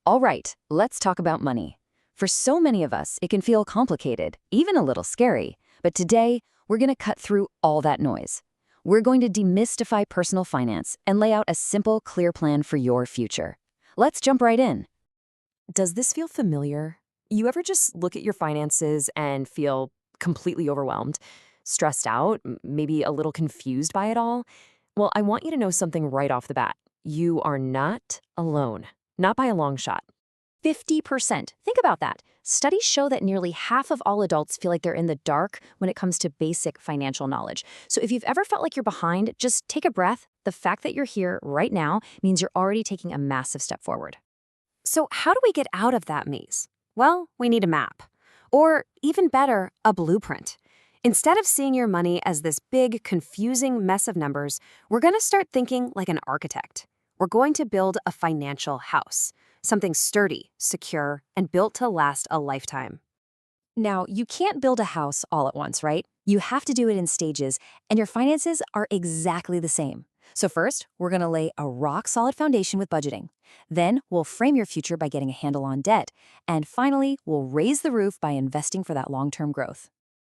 All right, let's talk about money. For so many of us, it can feel complicated, even a little scary. But today, we're going to cut through all that noise. We're going to demystify personal finance and lay out a simple, clear plan for your future. Let's jump right in. Does this feel familiar? You ever just look at your finances and feel completely overwhelmed, stressed out, maybe a little confused by it all? Well, I want you to know something right off the bat. You are not alone, not by a long shot. 50%. Think about that. Studies show that nearly half of all adults feel like they're in the dark when it comes to basic financial knowledge. So if you've ever felt like you're behind, just take a breath. The fact that you're here right now means you're already taking a massive step forward. So, how do we get out of that maze? Well, we need a map. Or, even better, a blueprint. Instead of seeing your money as this big, confusing mess of numbers, we're going to start thinking like an architect. We're going to build a financial house, something sturdy, secure, and built to last a lifetime. Now, you can't build a house all at once, right? You have to do it in stages, and your finances are exactly the same. So first, we're going to lay a rock-solid foundation with budgeting. Then, we'll frame your future by getting a handle on debt. And finally, we'll raise the roof by investing for that long-term growth.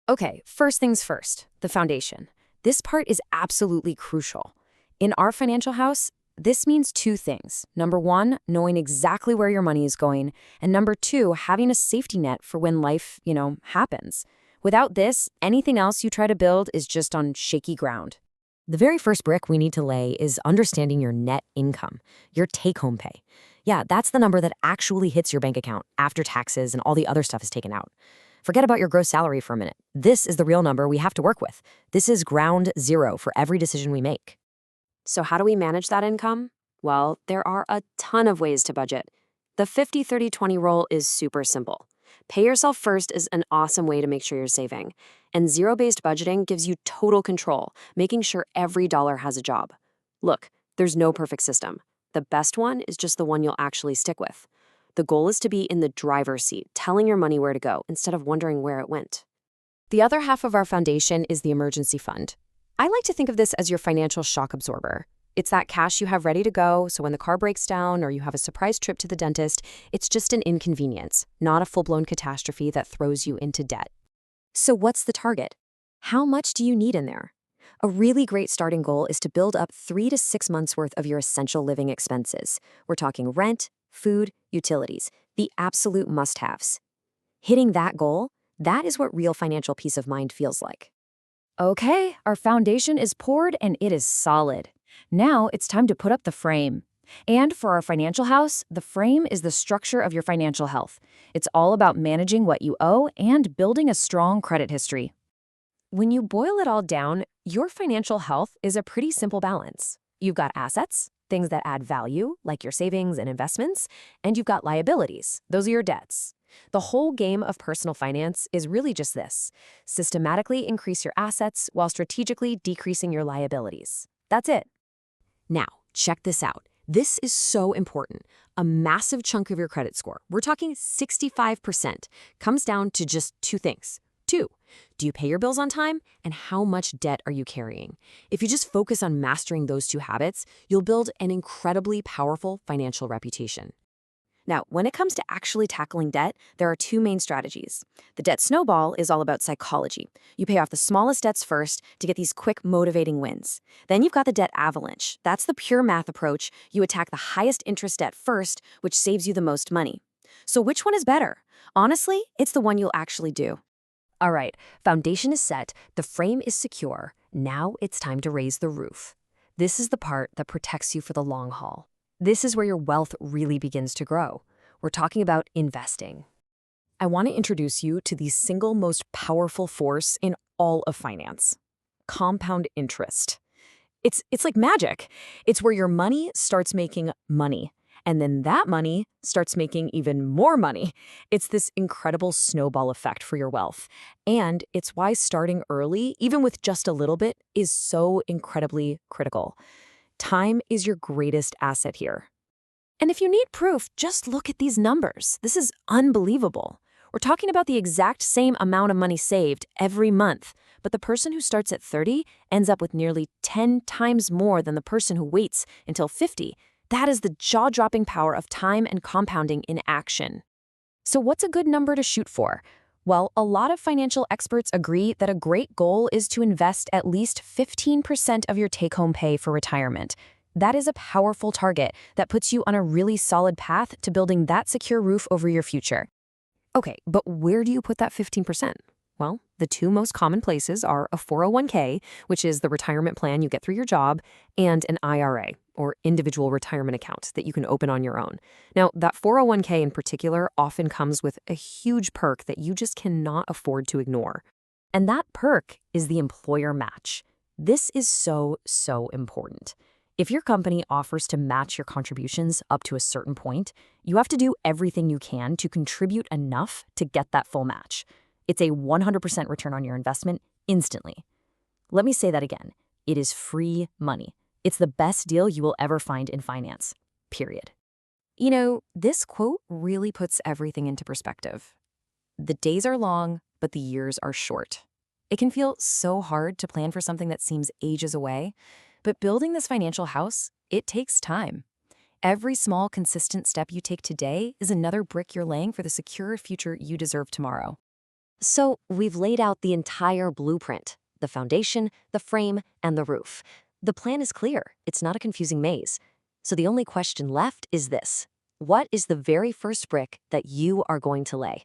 Okay, first things first, the foundation. This part is absolutely crucial. In our financial house, this means two things. Number one, knowing exactly where your money is going. And number two, having a safety net for when life, happens. Without this, anything else you try to build is just on shaky ground. The very first brick we need to lay is understanding your net income, your take-home pay. Yeah, that's the number that actually hits your bank account after taxes and all the other stuff is taken out. Forget about your gross salary for a minute. This is the real number we have to work with. This is ground zero for every decision we make. So how do we manage that income? Well, there are a ton of ways to budget. The 50-30-20 rule is super simple. Pay yourself first is an awesome way to make sure you're saving. And zero-based budgeting gives you total control, making sure every dollar has a job. Look, there's no perfect system. The best one is just the one you'll actually stick with. The goal is to be in the driver's seat, telling your money where to go instead of wondering where it went. The other half of our foundation is the emergency fund. I like to think of this as your financial shock absorber. It's that cash you have ready to go, so when the car breaks down or you have a surprise trip to the dentist, it's just an inconvenience, not a full-blown catastrophe that throws you into debt. So what's the target? How much do you need in there? A really great starting goal is to build up 3 to 6 months worth of your essential living expenses. We're talking rent, food, utilities, the absolute must-haves. Hitting that goal, that is what real financial peace of mind feels like. Okay, our foundation is poured and it is solid. Now it's time to put up the frame. And for our financial house, the frame is the structure of your financial health. It's all about managing what you owe and building a strong credit history. When you boil it all down, your financial health is a pretty simple balance. You've got assets, things that add value, like your savings and investments, and you've got liabilities. Those are your debts. The whole game of personal finance is really just this: systematically increase your assets while strategically decreasing your liabilities. That's it. Now, check this out. This is so important. A massive chunk of your credit score, we're talking 65%, comes down to just two things. Two, do you pay your bills on time? And how much debt are you carrying? If you just focus on mastering those two habits, you'll build an incredibly powerful financial reputation. Now, when it comes to actually tackling debt, there are two main strategies. The debt snowball is all about psychology. You pay off the smallest debts first to get these quick, motivating wins. Then you've got the debt avalanche. That's the pure math approach. You attack the highest interest debt first, which saves you the most money. So which one is better? Honestly, it's the one you'll actually do. All right, foundation is set, the frame is secure. Now it's time to raise the roof. This is the part that protects you for the long haul. This is where your wealth really begins to grow. We're talking about investing. I want to introduce you to the single most powerful force in all of finance: compound interest. It's like magic. It's where your money starts making money, and then that money starts making even more money. It's this incredible snowball effect for your wealth. And it's why starting early, even with just a little bit, is so incredibly critical. Time is your greatest asset here. And if you need proof, just look at these numbers. This is unbelievable. We're talking about the exact same amount of money saved every month, but the person who starts at 30 ends up with nearly 10 times more than the person who waits until 50. That is the jaw-dropping power of time and compounding in action. So what's a good number to shoot for? Well, a lot of financial experts agree that a great goal is to invest at least 15% of your take-home pay for retirement. That is a powerful target that puts you on a really solid path to building that secure roof over your future. Okay, but where do you put that 15%? Well, the two most common places are a 401k, which is the retirement plan you get through your job, and an IRA, or individual retirement account that you can open on your own. Now, that 401k in particular often comes with a huge perk that you just cannot afford to ignore. And that perk is the employer match. This is so important. If your company offers to match your contributions up to a certain point, you have to do everything you can to contribute enough to get that full match. It's a 100% return on your investment instantly. Let me say that again. It is free money. It's the best deal you will ever find in finance, period. You know, this quote really puts everything into perspective. The days are long, but the years are short. It can feel so hard to plan for something that seems ages away, but building this financial house, it takes time. Every small, consistent step you take today is another brick you're laying for the secure future you deserve tomorrow. So we've laid out the entire blueprint, the foundation, the frame, and the roof. The plan is clear. It's not a confusing maze. So the only question left is this: what is the very first brick that you are going to lay?